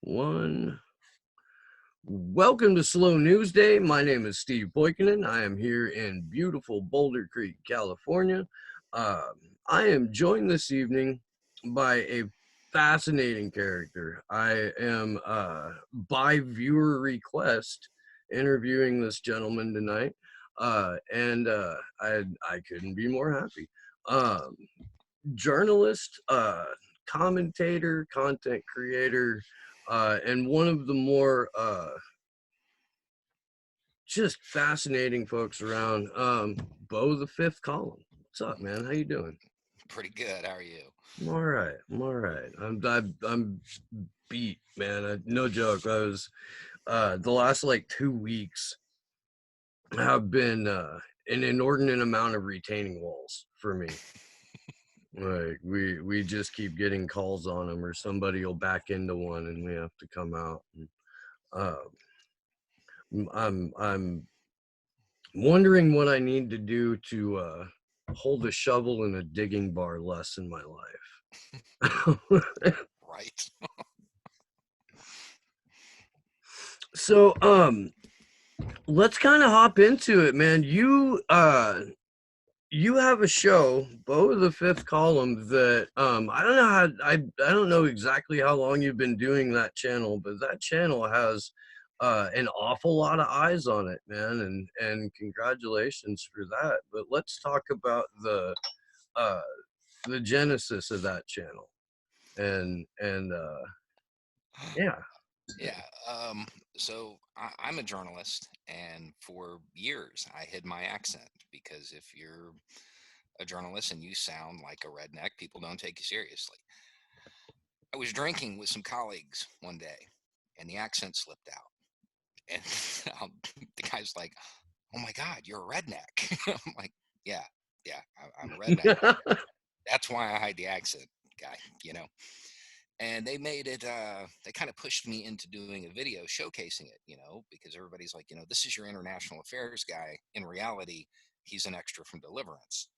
One. Welcome to Slow News Day. My name is Steve Poikinen. I am here in beautiful Boulder Creek, California. I am joined this evening by a fascinating character. I am, by viewer request, interviewing this gentleman tonight, I couldn't be more happy. Journalist, commentator, content creator, and one of the more just fascinating folks around, Beau+of+the+fifth+column. What's up, man? How you doing? Pretty good. How are you? I'm all right. I'm beat, man. No joke. I was the last like 2 weeks have been an inordinate amount of retaining walls for me. Like we just keep getting calls on them, or somebody will back into one, and we have to come out. And, I'm wondering what I need to do to hold a shovel in a digging bar less in my life. Right. So let's kind of hop into it, man. You have a show, Beau+of+the+fifth+column, that I don't know exactly how long you've been doing that channel, but that channel has an awful lot of eyes on it, man, and congratulations for that. But let's talk about uh the genesis of that channel. And yeah. Yeah. I'm a journalist, and for years I hid my accent because if you're a journalist and you sound like a redneck, people don't take you seriously. I was drinking with some colleagues one day, and the accent slipped out, and the guy's like, "Oh my God, you're a redneck." I'm like, "Yeah, yeah, I'm a redneck. That's why I hide the accent, guy." And they made it they kind of pushed me into doing a video showcasing it, because everybody's like, this is your international affairs guy. In reality, he's an extra from Deliverance.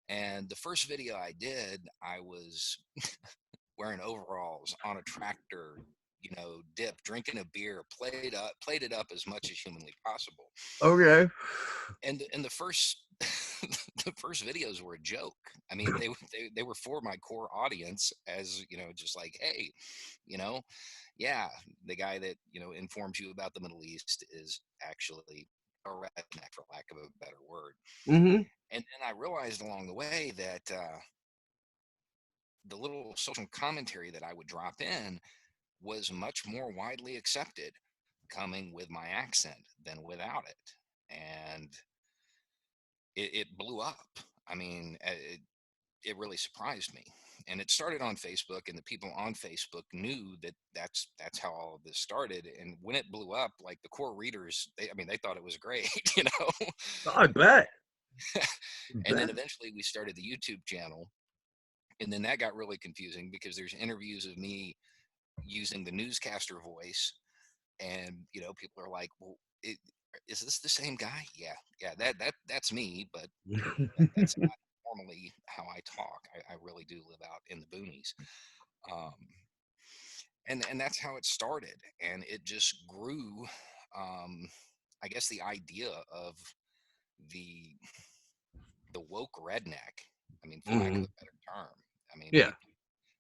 And the first video I did, I was wearing overalls on a tractor, dip, drinking a beer, played it up as much as humanly possible. Okay. And the first the first videos were a joke. I mean, they were for my core audience, as just like, hey, you know yeah, the guy that informs you about the Middle East is actually a redneck, for lack of a better word. Mm-hmm. And then I realized along the way that the little social commentary that I would drop in was much more widely accepted coming with my accent than without it. And it blew up. I mean, it really surprised me. And it started on Facebook, and the people on Facebook knew that that's how all of this started. And when it blew up, like the core readers, they thought it was great, I bet. And then Bet. eventually we started the YouTube channel, and then that got really confusing because there's interviews of me using the newscaster voice, and people are like, well, is this the same guy? Yeah, that's me, but that's not normally how I talk. I really do live out in the boonies. Um, and that's how it started, and it just grew. I guess the idea of the the woke redneck. I mean, for lack of Mm-hmm. a better term. I mean, Yeah.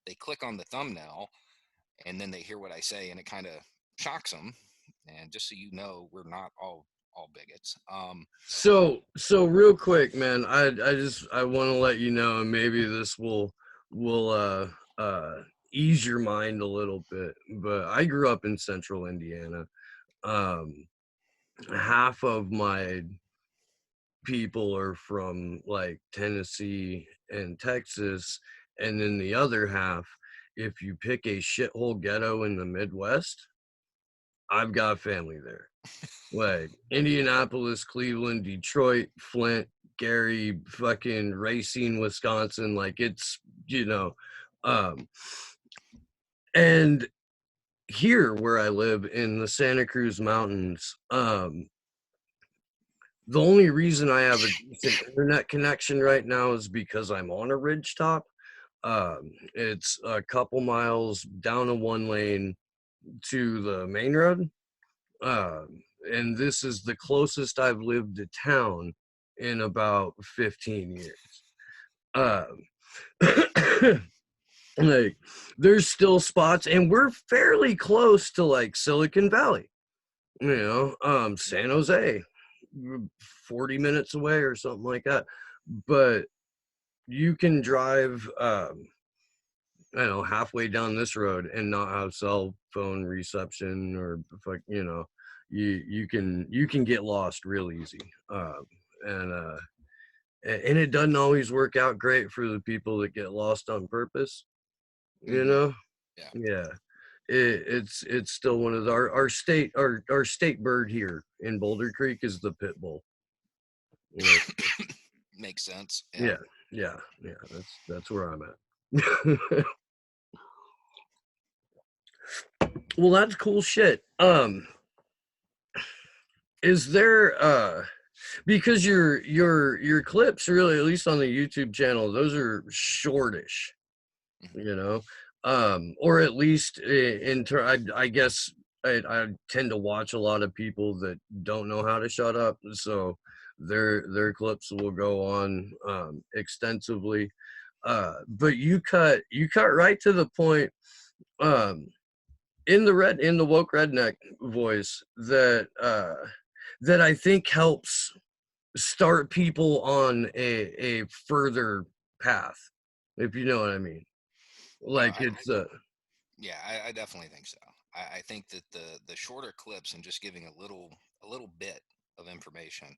they click on the thumbnail, and then they hear what I say, and it kind of shocks them. And just so you know, we're not all bigots. So real quick, man, I want to let you know, and maybe this will ease your mind a little bit. But I grew up in central Indiana. Um, Half of my people are from like Tennessee and Texas, and then the other half, if you pick a shithole ghetto in the Midwest, I've got family there. Like Indianapolis, Cleveland, Detroit, Flint, Gary, fucking Racine, Wisconsin. Like it's, um, and here where I live in the Santa Cruz Mountains, the only reason I have a decent internet connection right now is because I'm on a ridge top. It's a couple miles down a one lane, to the main road. And this is the closest I've lived to town in about 15 years. Um, like there's still spots, and we're fairly close to like Silicon Valley, San Jose, 40 minutes away or something like that. But you can drive, I don't know, halfway down this road and not have cell phone reception, or you can get lost real easy. And and it doesn't always work out great for the people that get lost on purpose, you Mm-hmm. know. Yeah. Yeah, it's still one of our state bird here in Boulder Creek is the pit bull. Like, Makes sense. Yeah. yeah, yeah, that's where I'm at. Well, that's cool shit. Is there because your clips really, at least on the YouTube channel, those are shortish, Mhm. you know, or at least I guess I tend to watch a lot of people that don't know how to shut up, so their clips will go on extensively. But you cut right to the point, um in the woke redneck voice that I think helps start people on a further path, if you know what I mean. Uh, Like I, it's yeah, I definitely think so. I think that the shorter clips and just giving a little bit of information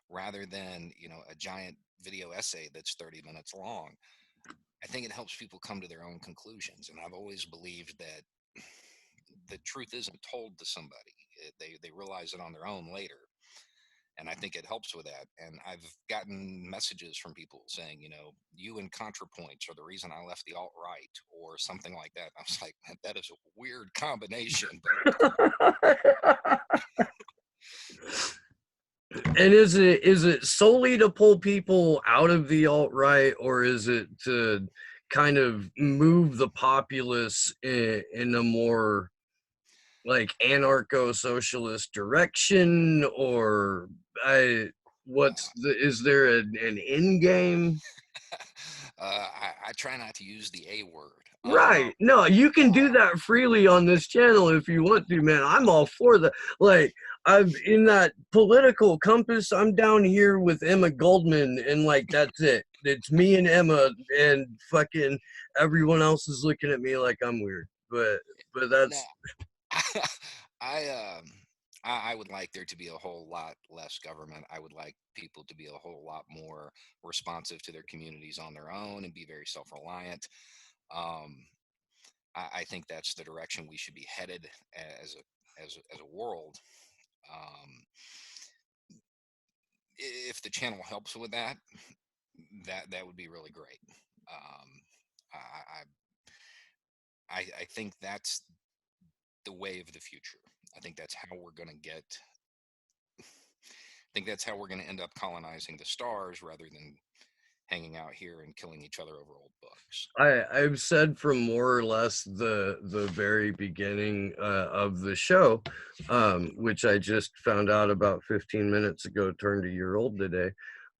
rather than a giant video essay that's 30 minutes long. I think it helps people come to their own conclusions. And I've always believed that the truth isn't told to somebody. They realize it on their own later. And I think it helps with that. And I've gotten messages from people saying, you and ContraPoints are the reason I left the alt right, or something like that. I was like, man, that is a weird combination, and is it solely to pull people out of the alt right, or is it to kind of move the populace in a more like anarcho-socialist direction, or I what's uh, the is there an end game? I try not to use the A word. Right. No, you can do that freely on this channel if you want to, man. I'm all for that. Like, I'm in that political compass. I'm down here with Emma Goldman, and like that's it. It's me and Emma, and fucking everyone else is looking at me like I'm weird. But No, that's I um I would like there to be a whole lot less government. I would like people to be a whole lot more responsive to their communities on their own and be very self-reliant. Um, I think that's the direction we should be headed as a world. Um, if the channel helps with that, that would be really great. Um, I think that's the way of the future. I think that's how we're going to get. I think that's how we're going to end up colonizing the stars rather than hanging out here and killing each other over old books. I've said from more or less the very beginning of the show, which I just found out about 15 minutes ago, turned a year old today.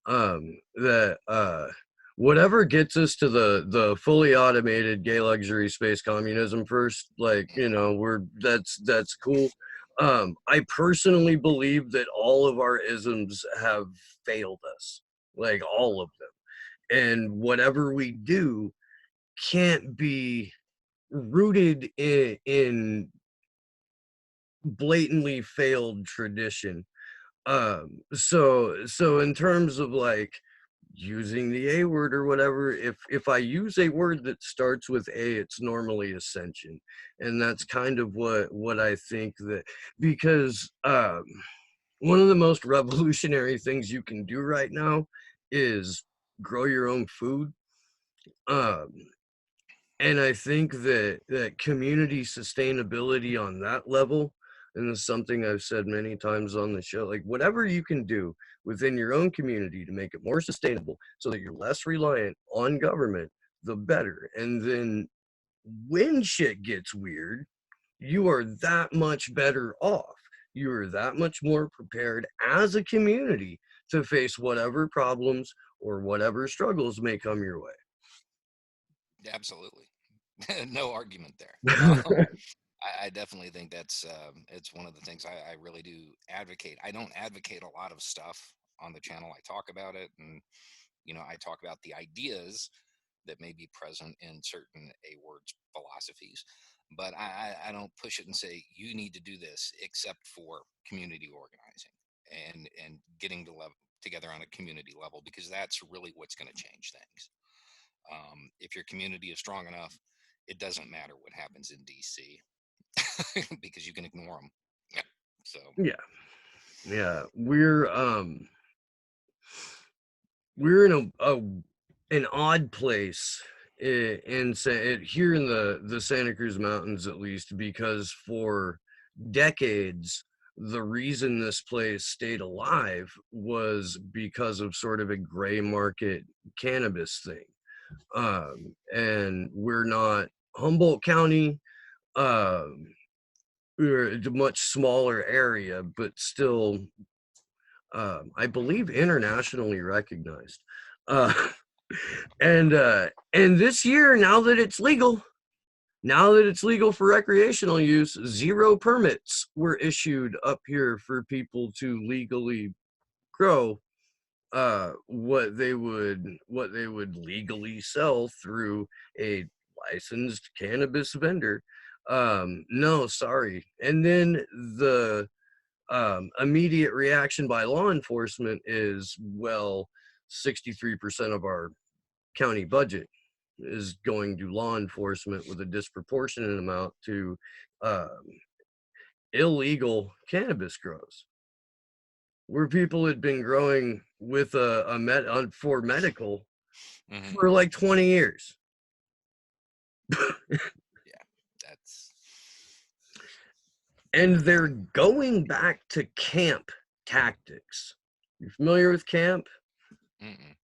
That whatever gets us to the fully automated gay luxury space communism first, like that's cool. I personally believe that all of our isms have failed us, like all of them, and whatever we do can't be rooted in blatantly failed tradition. So in terms of like using the A word or whatever, if I use a word that starts with A, it's normally ascension. And that's kind of what I think that, because one of the most revolutionary things you can do right now is grow your own food. um and I think that community sustainability on that level, and it's something I've said many times on the show, like whatever you can do within your own community to make it more sustainable so that you're less reliant on government, the better. And then when shit gets weird, you are that much better off. You are that much more prepared as a community to face whatever problems or whatever struggles may come your way. Absolutely. No argument there. I definitely think that's it's one of the things I really do advocate. I don't advocate a lot of stuff on the channel. I talk about it, and I talk about the ideas that may be present in certain A words philosophies, but I don't push it and say you need to do this, except for community organizing and getting together on a community level, because that's really what's going to change things. If your community is strong enough, it doesn't matter what happens in DC because you can ignore them. Yeah. So Yeah, we're in an odd place here in the Santa Cruz Mountains, at least, because for decades the reason this place stayed alive was because of sort of a gray market cannabis thing. And we're not Humboldt County. We're a much smaller area, but still, I believe, internationally recognized. Uh, and this year, now that it's legal for recreational use, 0 permits were issued up here for people to legally grow what they would legally sell through a licensed cannabis vendor. No, sorry. And then the immediate reaction by law enforcement is, well, 63% of our county budget is going to law enforcement, with a disproportionate amount to illegal cannabis grows, where people had been growing with for medical mm-hmm. for like 20 years. Yeah, that's. And they're going back to camp tactics. You familiar with camp? Mm-mm.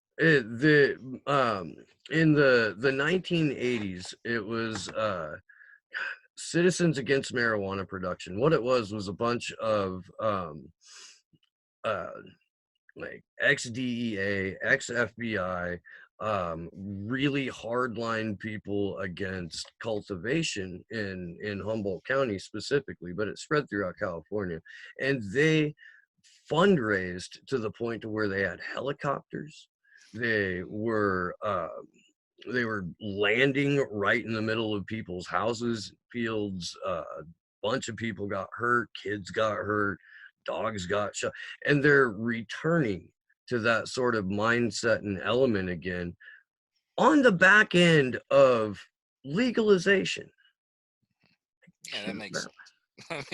In the 1980s, it was Citizens Against Marijuana Production. What it was a bunch of uh, like ex-DEA, ex-FBI, really hardline people against cultivation in Humboldt County specifically, but it spread throughout California. And they fundraised to the point to where they had helicopters. They were landing right in the middle of people's houses, fields. A bunch of people got hurt, kids got hurt, dogs got shot, and they're returning to that sort of mindset and element again on the back end of legalization. Yeah, that makes sense.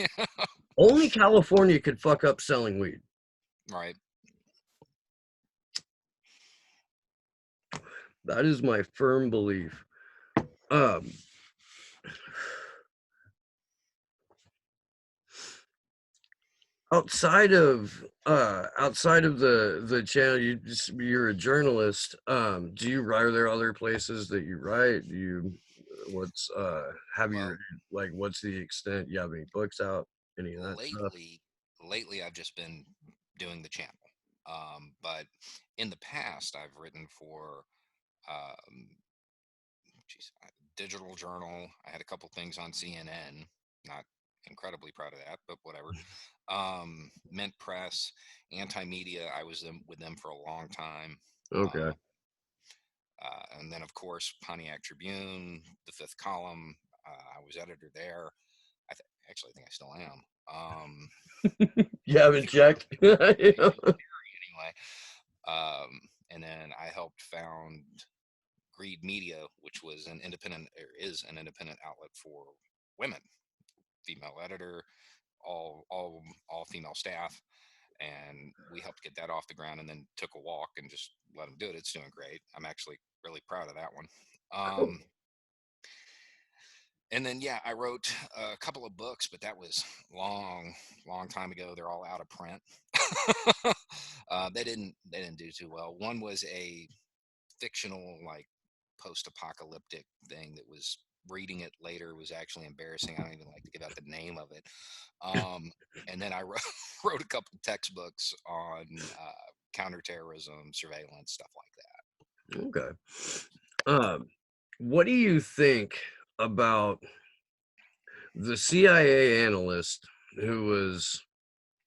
Only California could fuck up selling weed. Right. That is my firm belief. Outside of the channel, you're a journalist. Do you write? Are there other places that you write? Do you what's have Well, you like what's the extent? You have any books out? Any of that stuff? lately I've just been doing the channel. But in the past, I've written for um, Digital Journal. I had a couple things on CNN. Not incredibly proud of that, but whatever. Mint Press, Anti Media. I was with them for a long time. Okay. And then, of course, Pontiac Tribune, the Fifth Column. I was editor there. Actually, I think I still am. You haven't checked? Anyway, and then I helped found Greed Media, which was is an independent outlet for women, female editor, all female staff, and we helped get that off the ground, and then took a walk and just let them do it. It's doing great. I'm actually really proud of that one. Cool. And then I wrote a couple of books, but that was long time ago. They're all out of print. They didn't do too well. One was a fictional, like, post-apocalyptic thing that was reading it later was actually embarrassing. I don't even like to give out the name of it. And then I wrote, wrote a couple textbooks on counterterrorism, surveillance, stuff like that. Okay. Um, what do you think about the CIA analyst who was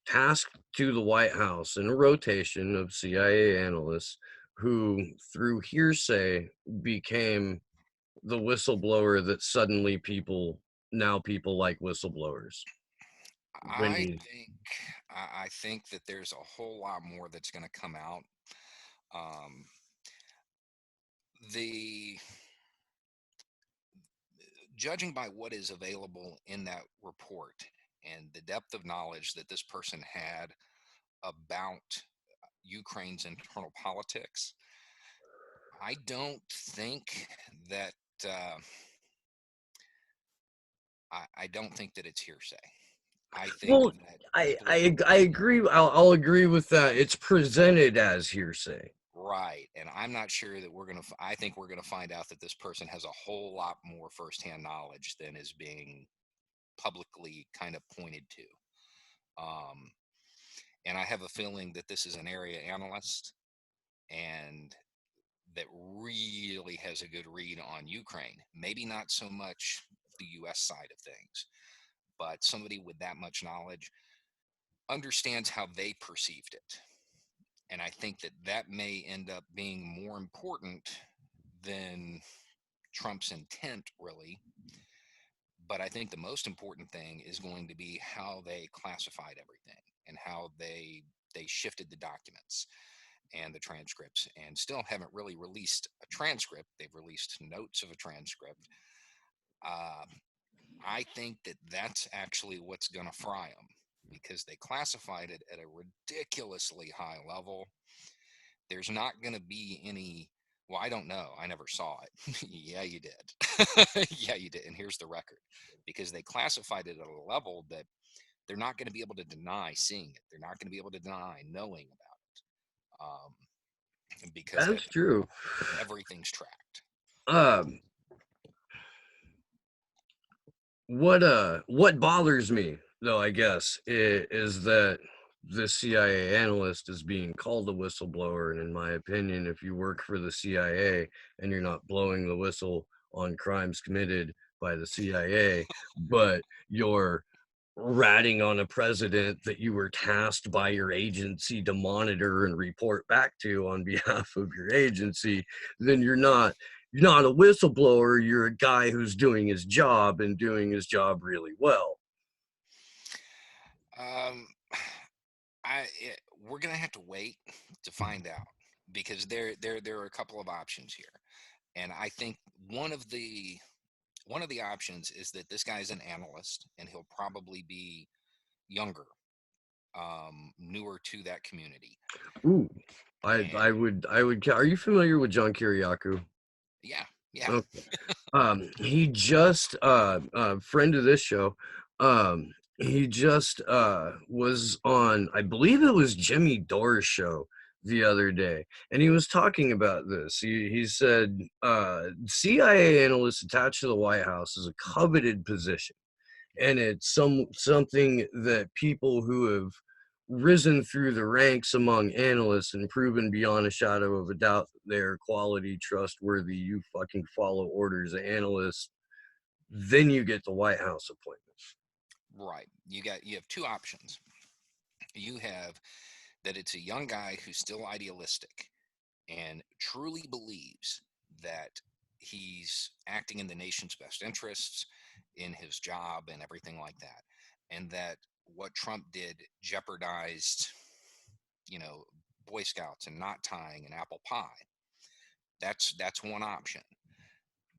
tasked to the White House in a rotation of CIA analysts who, through hearsay, became the whistleblower that suddenly people like whistleblowers when I he think I think that there's a whole lot more that's going to come out. Um, the Judging by what is available in that report and the depth of knowledge that this person had about Ukraine's internal politics, I don't think that uh, I don't think that it's hearsay. I think well that I people I I agree. I'll agree with that. It's presented as hearsay. right, and I'm not sure that we're gonna. I think we're gonna find out that this person has a whole lot more firsthand knowledge than is being publicly kind of pointed to. Um, and I have a feeling that this is an area analyst and that really has a good read on Ukraine. Maybe not so much the US side of things, but somebody with that much knowledge understands how they perceived it. And I think that that may end up being more important than Trump's intent, really. But I think the most important thing is going to be how they classified everything and how they shifted the documents and the transcripts, and still haven't really released a transcript. They've released notes of a transcript. Uh, I think that that's actually what's going to fry them because they classified it at a ridiculously high level. There's not going to be any. Well, I don't know. I never saw it. Yeah, you did. Yeah, you did. And here's the record because they classified it at a level that they're not going to be able to deny seeing it. They're not going to be able to deny knowing about it because That's true. everything's tracked. Um, what bothers me though, I guess, is that this CIA analyst is being called a whistleblower, and in my opinion, if you work for the CIA and you're not blowing the whistle on crimes committed by the CIA, but you're ratting on a president that you were tasked by your agency to monitor and report back to on behalf of your agency, then you're not a whistleblower. You're a guy who's doing his job and doing his job really well. Um, we're gonna have to wait to find out because there are a couple of options here, and I think one of the one of the options is that this guy's an analyst and he'll probably be younger, newer to that community, Ooh, and I would. Are you familiar with John Kiriakou? yeah, yeah, Okay. He just friend of this show. He just was on, I believe it was Jimmy Dore's show the other day, and he was talking about this. He said CIA analyst attached to the White House is a coveted position, and it's something that people who have risen through the ranks among analysts and proven beyond a shadow of a doubt that they're quality, trustworthy, you fucking follow orders analysts, then you get the White House appointment. right. You have two options. You have that it's a young guy who's still idealistic and truly believes that he's acting in the nation's best interests in his job and everything like that, and that what Trump did jeopardized, you know, Boy Scouts and not tying and apple pie. That's one option.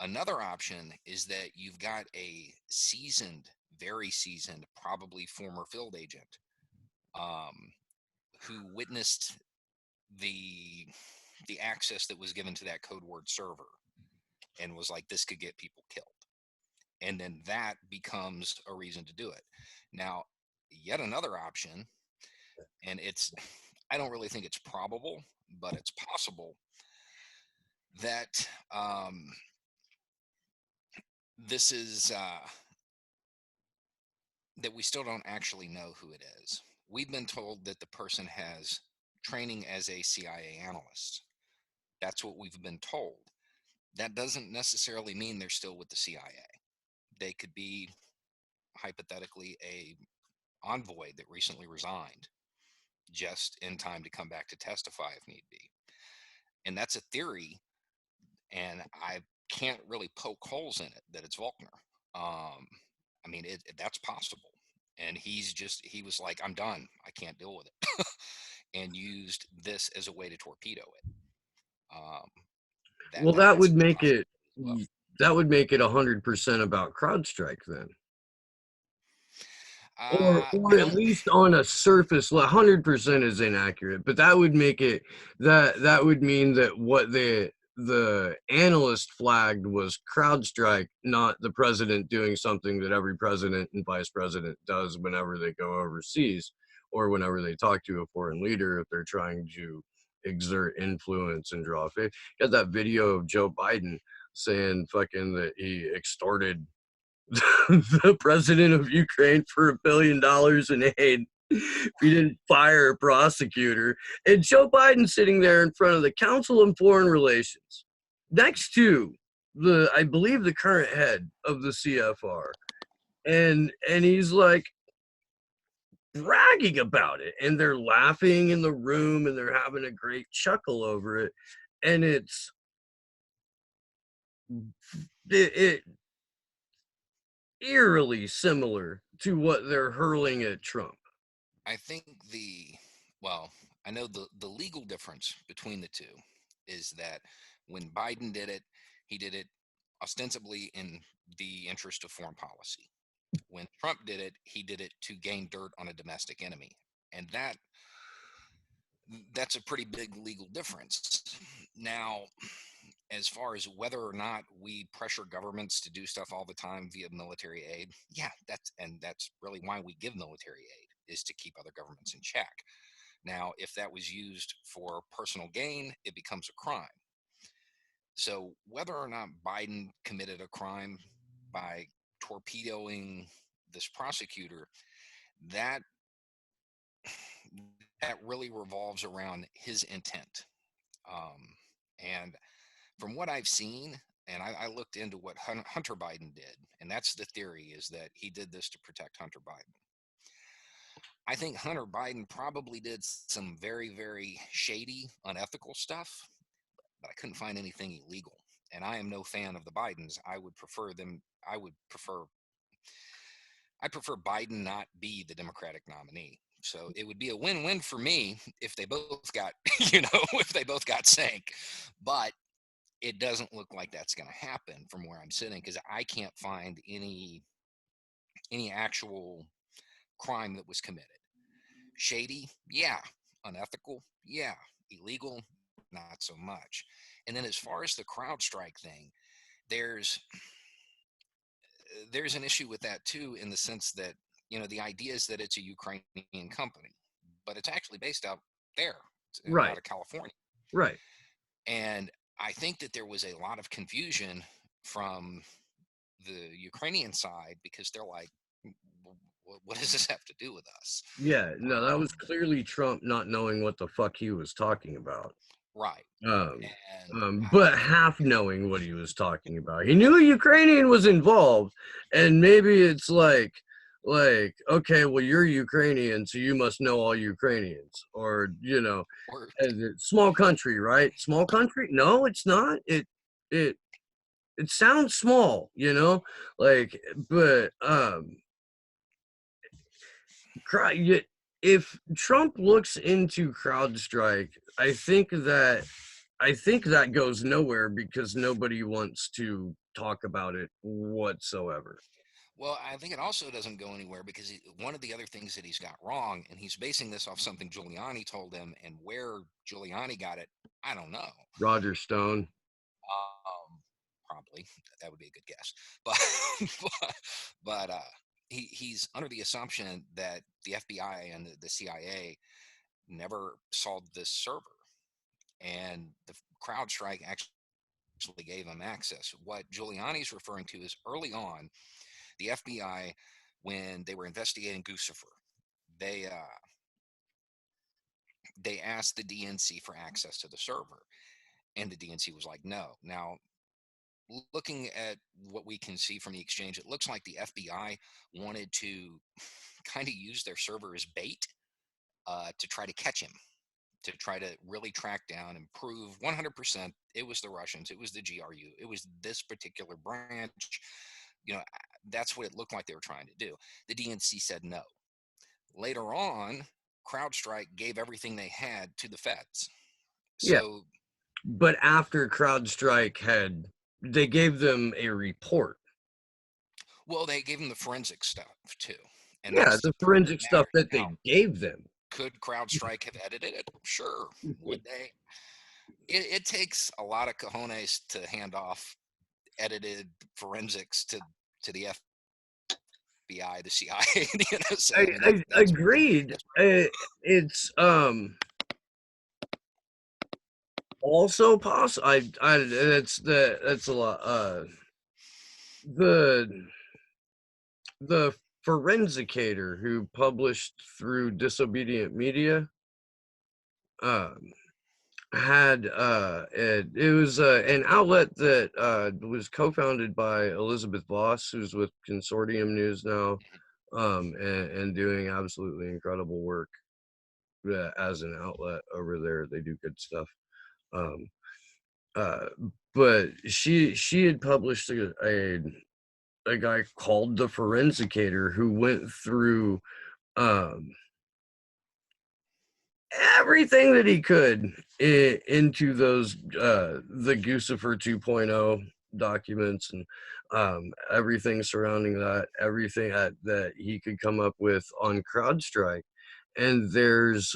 Another option is that you've got a seasoned, very seasoned, probably former field agent, um, who witnessed the the access that was given to that code word server and was like, this could get people killed. And then that becomes a reason to do it. Now, yet another option, and I don't really think it's probable, but it's possible that this is that we still don't actually know who it is. We've been told that the person has training as a CIA analyst. That's what we've been told. That doesn't necessarily mean they're still with the CIA. They could be hypothetically a envoy that recently resigned just in time to come back to testify if need be. And that's a theory, and I can't really poke holes in it that it's Volkner. I mean, that's possible. And he was like, I'm done. I can't deal with it. And used this as a way to torpedo it. Um, Well, that's a possibility as well. that would make it 100% about CrowdStrike then. I Or at don't. least on a surface level. 100% is inaccurate, but that would make it that would mean that what the analyst flagged was CrowdStrike, not the president doing something that every president and vice president does whenever they go overseas or whenever they talk to a foreign leader if they're trying to exert influence and draw faith. Got that video of Joe Biden saying fucking that he extorted the president of Ukraine for $1 billion in aid if he didn't fire a prosecutor. And Joe Biden sitting there in front of the Council on Foreign Relations next to I believe the current head of the CFR. And he's like bragging about it. And they're laughing in the room and they're having a great chuckle over it. And it eerily similar to what they're hurling at Trump. I think well, I know the legal difference between the two is that when Biden did it, he did it ostensibly in the interest of foreign policy. When Trump did it, he did it to gain dirt on a domestic enemy. And that's a pretty big legal difference. Now, as far as whether or not we pressure governments to do stuff all the time via military aid, yeah, that's really why we give military aid, is to keep other governments in check. Now, if that was used for personal gain, it becomes a crime. So whether or not Biden committed a crime by torpedoing this prosecutor, that that really revolves around his intent. Um, and from what I've seen, and I looked into what Hunter Biden did, and that's the theory, is that he did this to protect Hunter Biden. I think Hunter Biden probably did some very, very shady, unethical stuff, but I couldn't find anything illegal. And I am no fan of the Bidens. I prefer Biden not be the Democratic nominee. So it would be a win-win for me if they both got, if they both got sank. But it doesn't look like that's going to happen from where I'm sitting, because I can't find any actual crime that was committed. Shady, yeah. Unethical, yeah. Illegal, not so much. And then as far as the CrowdStrike thing, there's an issue with that too, in the sense that the idea is that it's a Ukrainian company, but it's actually based out there, out Right, of California. right. And I think that there was a lot of confusion from the Ukrainian side, because they're like, what does this have to do with us? Yeah, no, that was clearly Trump not knowing what the fuck he was talking about. Right. Um, And but half knowing what he was talking about. He knew a Ukrainian was involved, and maybe it's like, okay, well, you're Ukrainian, so you must know all Ukrainians, or or small country, right? Small country? No, it's not. It it sounds small, like, but if Trump looks into CrowdStrike, I think that goes nowhere because nobody wants to talk about it whatsoever. well, I think it also doesn't go anywhere because one of the other things that he's got wrong, and he's basing this off something Giuliani told him, and where Giuliani got it, I don't know. Roger Stone. Probably that would be a good guess, but but he's under the assumption that the FBI and the CIA never saw this server, and the CrowdStrike actually actually gave them access. What Giuliani's referring to is early on, the FBI, when they were investigating Guccifer, they they asked the DNC for access to the server, and the DNC was like, no. Now, looking at what we can see from the exchange, it looks like the FBI wanted to kind of use their server as bait to try to catch him, to try to really track down and prove 100% it was the Russians, it was the GRU, it was this particular branch. That's what it looked like they were trying to do. The DNC said no. Later on, CrowdStrike gave everything they had to the feds. Yeah, So, but after they gave them a report. well, they gave them the forensic stuff too. And Yeah, that's the the part that forensic stuff matters. that Now, they gave them. could CrowdStrike have edited it? Sure. Would they? It takes a lot of cojones to hand off edited forensics to the FBI, the CIA. So I mean, I that's agreed. that's It's also possible. I that's a lot. The the forensicator who published through Disobedient Media um had it was an outlet that was co-founded by Elizabeth Voss, who's with Consortium News now, and doing absolutely incredible work as an outlet over there. They do good stuff. um uh but she had published a guy called the forensicator who went through um everything that he could into those the Guccifer 2.0 documents, and everything surrounding that, everything that he could come up with on CrowdStrike. And there's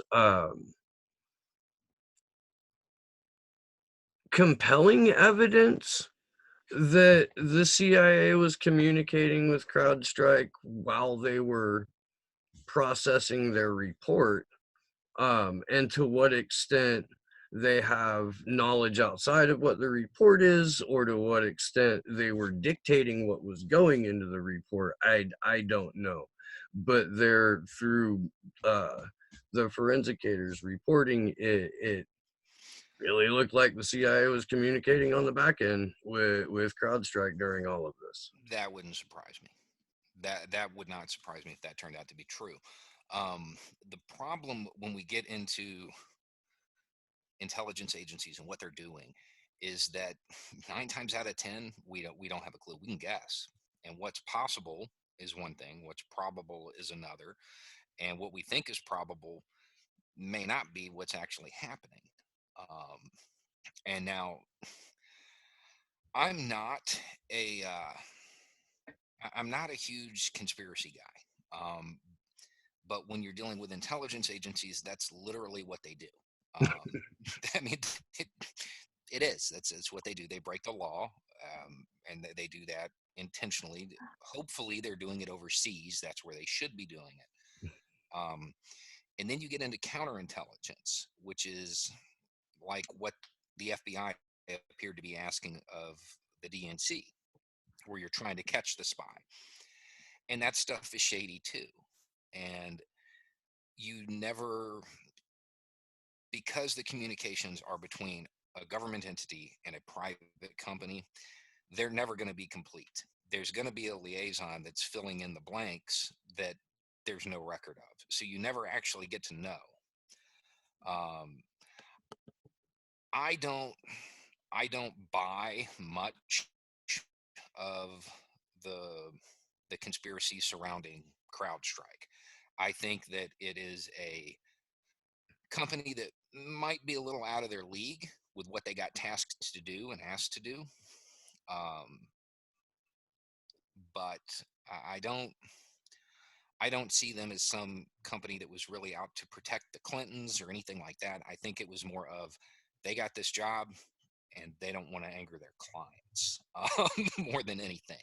compelling evidence that the CIA was communicating with CrowdStrike while they were processing their report, and to what extent they have knowledge outside of what the report is, or to what extent they were dictating what was going into the report. I don't know, but they're through uh, the forensicators reporting it really looked like the CIA was communicating on the back end with CrowdStrike during all of this. that wouldn't surprise me. That would not surprise me if that turned out to be true. The problem when we get into intelligence agencies and what they're doing is that 9 times out of 10 we don't have a clue. We can guess, and what's possible is one thing, what's probable is another, and what we think is probable may not be what's actually happening. um, and now I'm not a I'm not a huge conspiracy guy, but when you're dealing with intelligence agencies, that's literally what they do. um, I mean, it, it is. It's what they do. They break the law, and they do that intentionally. Hopefully, they're doing it overseas. That's where they should be doing it. And then you get into counterintelligence, which is like what the FBI appeared to be asking of the DNC, where you're trying to catch the spy, and that stuff is shady too. And you never, because the communications are between a government entity and a private company, they're never going to be complete. There's going to be a liaison that's filling in the blanks that there's no record of. So you never actually get to know. Um, I don't I don't buy much of the the conspiracy surrounding CrowdStrike. I think that it is a company that might be a little out of their league with what they got tasked to do and asked to do. Um, but I don't see them as some company that was really out to protect the Clintons or anything like that. I think it was more of they got this job and they don't want to anger their clients more than anything.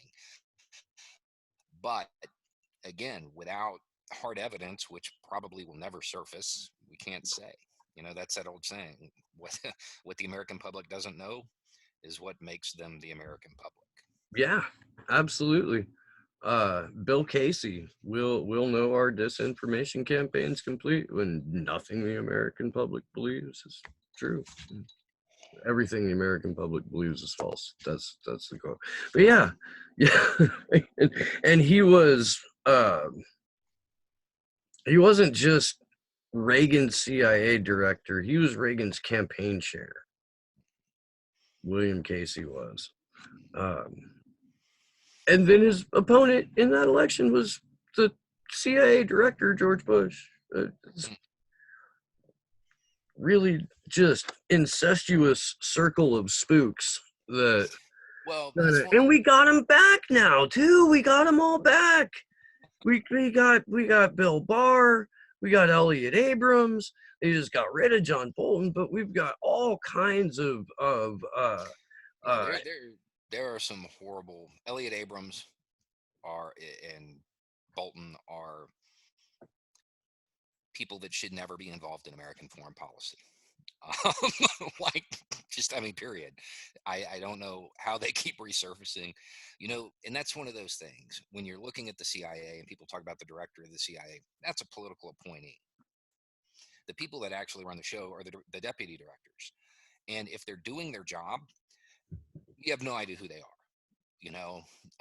But again, without hard evidence, which probably will never surface, we can't say. That's that old saying: what what the American public doesn't know, is what makes them the American public. Yeah, absolutely. Bill Casey, we'll know our disinformation campaign's complete when nothing the American public believes is true. Everything the American public believes is false. That's the quote. But yeah, and he wasn't just Reagan's CIA director. He was Reagan's campaign chair. William Casey was. And then his opponent in that election was the CIA director, George Bush. Really just incestuous circle of spooks that. Well, that's one. And we got them back now too. We got them all back. We got Bill Barr. We got Elliott Abrams. They just got rid of John Bolton, but we've got all kinds of there are some horrible. Elliott Abrams and Bolton are people that should never be involved in American foreign policy. Like, just, I mean, period. I don't know how they keep resurfacing, and that's one of those things when you're looking at the CIA and people talk about the director of the CIA, that's a political appointee. The people that actually run the show are the deputy directors. And if they're doing their job, you have no idea who they are.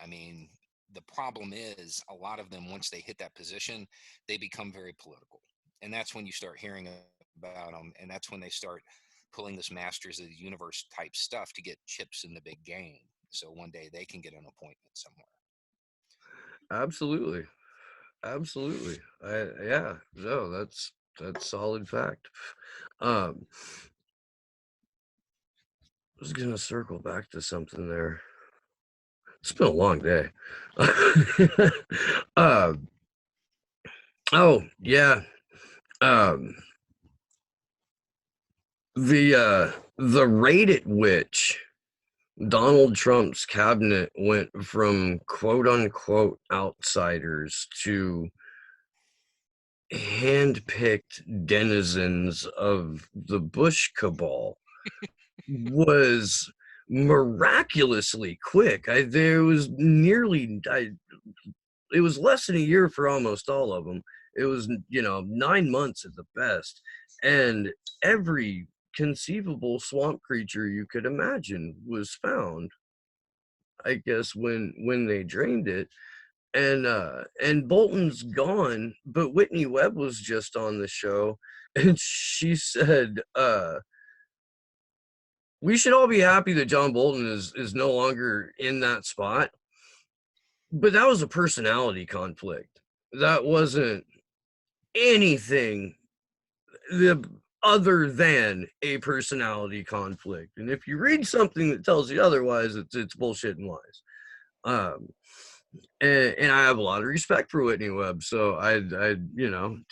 I mean, the problem is a lot of them, once they hit that position, they become very political. And that's when you start hearing about them. And that's when they start pulling this masters of the universe type stuff to get chips in the big game. So one day they can get an appointment somewhere. Absolutely. Yeah, no, that's solid fact. I was gonna circle back to something there. It's been a long day. Oh yeah. The rate at which Donald Trump's cabinet went from quote unquote outsiders to hand-picked denizens of the Bush cabal was miraculously quick. It was less than a year for almost all of them. It was 9 months at the best, and every conceivable swamp creature you could imagine was found, I guess, when they drained it. And Bolton's gone, but Whitney Webb was just on the show, and she said we should all be happy that John Bolton is no longer in that spot, but that was a personality conflict. That wasn't anything other than a personality conflict. And if you read something that tells you otherwise, it's bullshit and lies. And I have a lot of respect for Whitney Webb, so I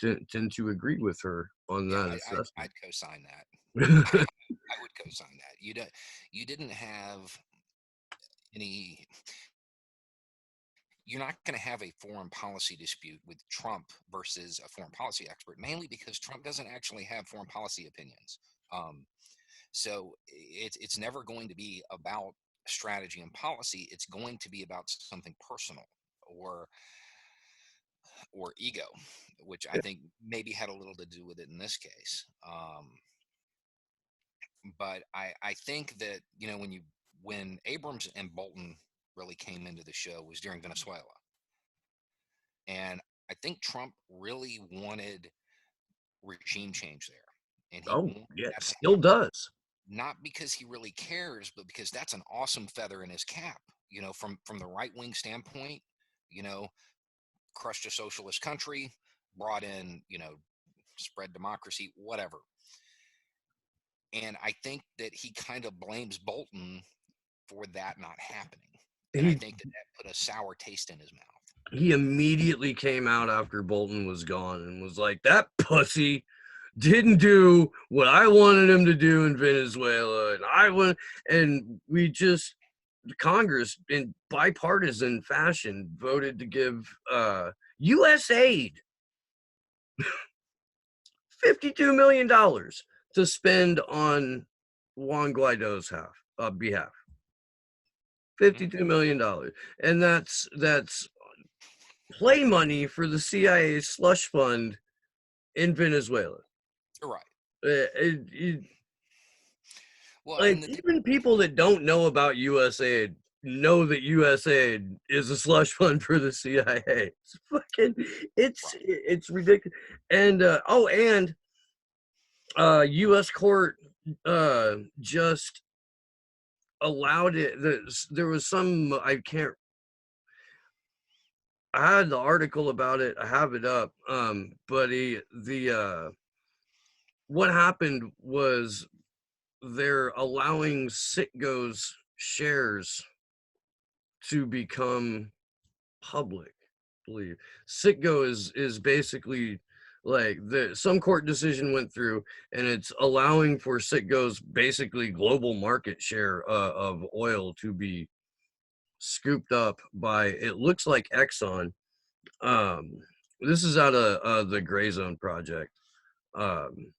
tend to agree with her on that assessment. I'd co-sign that. I would co-sign that. You didn't have any. You're not going to have a foreign policy dispute with Trump versus a foreign policy expert, mainly because Trump doesn't actually have foreign policy opinions. So it's never going to be about strategy and policy. It's going to be about something personal or ego, which I think maybe had a little to do with it in this case. But I think that when Abrams and Bolton really came into the show was during Venezuela, and I think Trump really wanted regime change there, and still does. Not because he really cares, but because that's an awesome feather in his cap. From the right wing standpoint, crushed a socialist country, brought in, spread democracy, whatever. And I think that he kind of blames Bolton for that not happening. And I think that put a sour taste in his mouth. He immediately came out after Bolton was gone and was like, that pussy didn't do what I wanted him to do in Venezuela. And Congress, in bipartisan fashion, voted to give U.S. aid $52 million to spend on Juan Guaido's behalf. Mhm. $52 million, and that's play money for the CIA slush fund in Venezuela. Right. It, Well, like, and the thing, even people that don't know about USAID know that USAID is a slush fund for the CIA. It's fucking, right. it's ridiculous. And and U.S. court just allowed it. There was some, I can't. I had the article about it. I have it up. But what happened was they're allowing Citgo's shares to become public. I believe Citgo is basically like some court decision went through, and it's allowing for Citgo's basically global market share of oil to be scooped up by, it looks like, Exxon. Um, this is out of the Gray Zone project, um,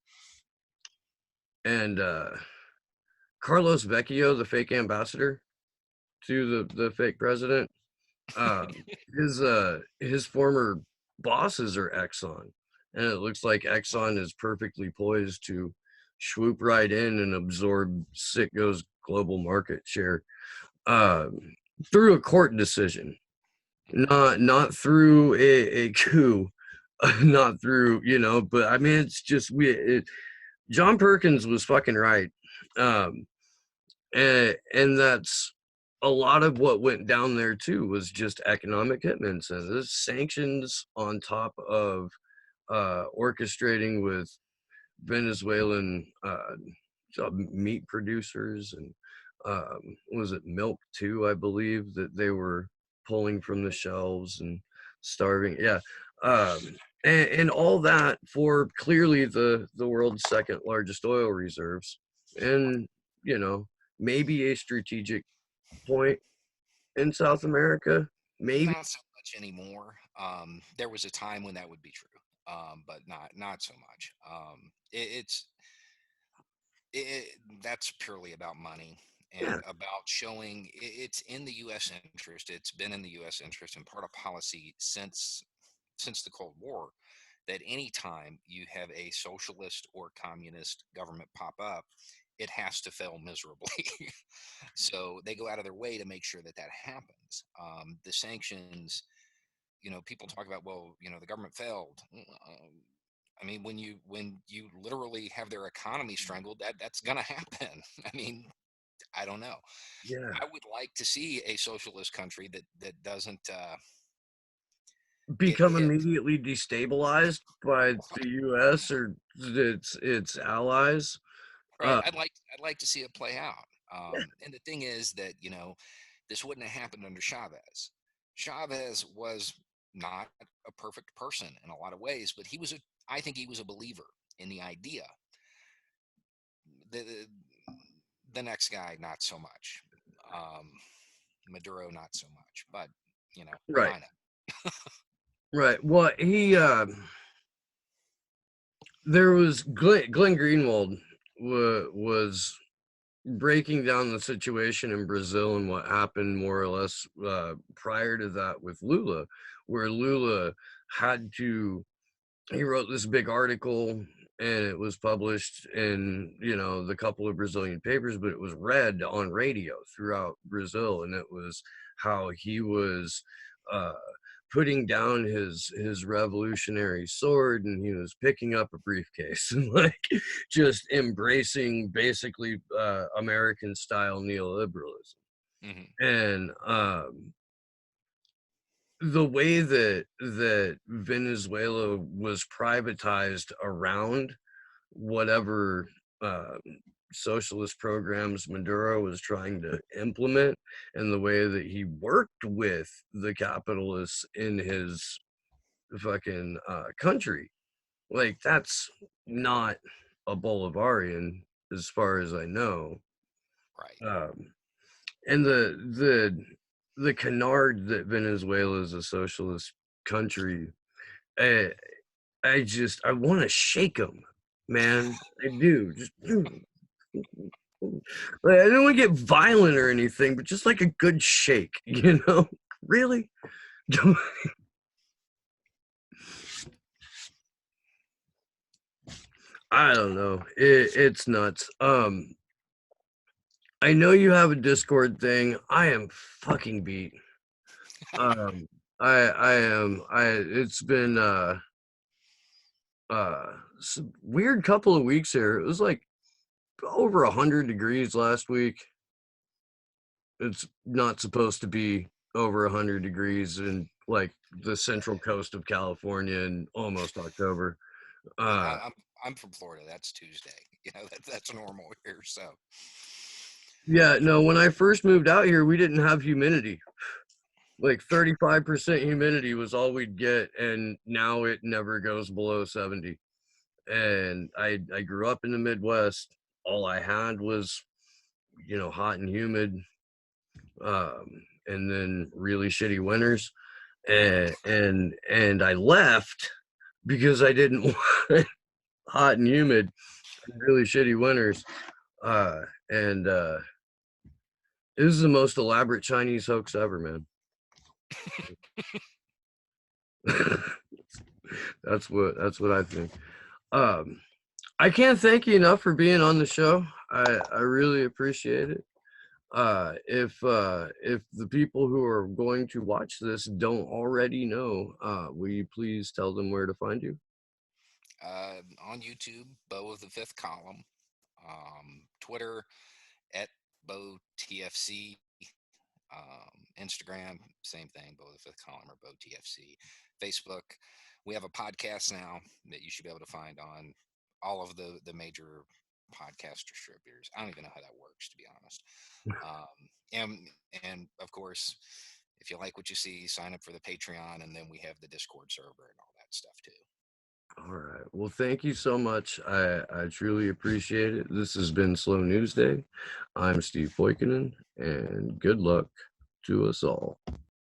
and Carlos Vecchio, the fake ambassador to the fake president, um, his former bosses are Exxon, and it looks like Exxon is perfectly poised to swoop right in and absorb Citgo's global market share, um, through a court decision, not through a coup, not through, but I mean, it's just John Perkins was fucking right. Um, and that's a lot of what went down there too, was just economic hitmen and the sanctions on top of orchestrating with Venezuelan meat producers, and was it milk too, I believe, that they were pulling from the shelves and starving, yeah. And all that for clearly the world's second largest oil reserves, and you know maybe a strategic point in South America, maybe. Not so much anymore. There was a time when that would be true, but not so much. That's purely about money Yeah, and about showing it's in the U.S. interest. It's been in the U.S. interest and part of policy since the Cold War, that anytime you have a socialist or communist government pop up, it has to fail miserably. So they go out of their way to make sure that that happens. The sanctions, people talk about, well, the government failed. I mean, when you literally have their economy strangled, that's gonna happen. I mean, I don't know. yeah. I would like to see a socialist country that doesn't get Become hit. immediately destabilized by the U.S. or its allies. Right. Uh, I'd like to see it play out. And the thing is that this wouldn't have happened under Chavez. Chavez was not a perfect person in a lot of ways, but I think he was a believer in the idea. The next guy, not so much. Um, Maduro, not so much. But right, kind of. right. Well, there was Glenn Greenwald was breaking down the situation in Brazil and what happened more or less prior to that with Lula, where Lula had to, he wrote this big article, and it was published in the couple of Brazilian papers, but it was read on radio throughout Brazil, and it was how he was uh, putting down his revolutionary sword, and he was picking up a briefcase and like just embracing basically American style neoliberalism. Hmm. And the way that Venezuela was privatized around whatever uh, socialist programs Maduro was trying to implement, and the way that he worked with the capitalists in his fucking country, like, that's not a Bolivarian as far as I know. Right. Um, and the canard that Venezuela is a socialist country, I I want to shake them, man. I do. Just Like, I don't want to get violent or anything, but just like a good shake, you know? Really? I don't know. It's nuts. I know you have a Discord thing. I am fucking beat. Um, I am. It's been some weird couple of weeks here. It was like over 100 degrees last week. It's not supposed to be over 100 degrees in like the central coast of California in almost October. Yeah, Uh, I'm from Florida. That's Tuesday. You know, that's normal here. So yeah, no, when I first moved out here, we didn't have humidity. Like 35% humidity was all we'd get, and now it never goes below 70. And I grew up in the Midwest. All I had was, hot and humid, and then really shitty winters. And I left because I didn't want hot and humid and really shitty winters. And This is the most elaborate Chinese hoax ever, man. That's what I think. Um, I can't thank you enough for being on the show. I really appreciate it. If the people who are going to watch this don't already know, will you please tell them where to find you? on YouTube, Beau+of+the+fifth+column. Twitter at BeauTFC. Instagram, same thing, Beau+of+the+fifth+column or BeauTFC. Facebook, we have a podcast now that you should be able to find on all of the major podcast distributors. I don't even know how that works, to be honest. And of course, if you like what you see, sign up for the Patreon, and then we have the Discord server and all that stuff too. All right. Well, thank you so much. I truly appreciate it. This has been Slow News Day. I'm Steve Poikinen, and good luck to us all.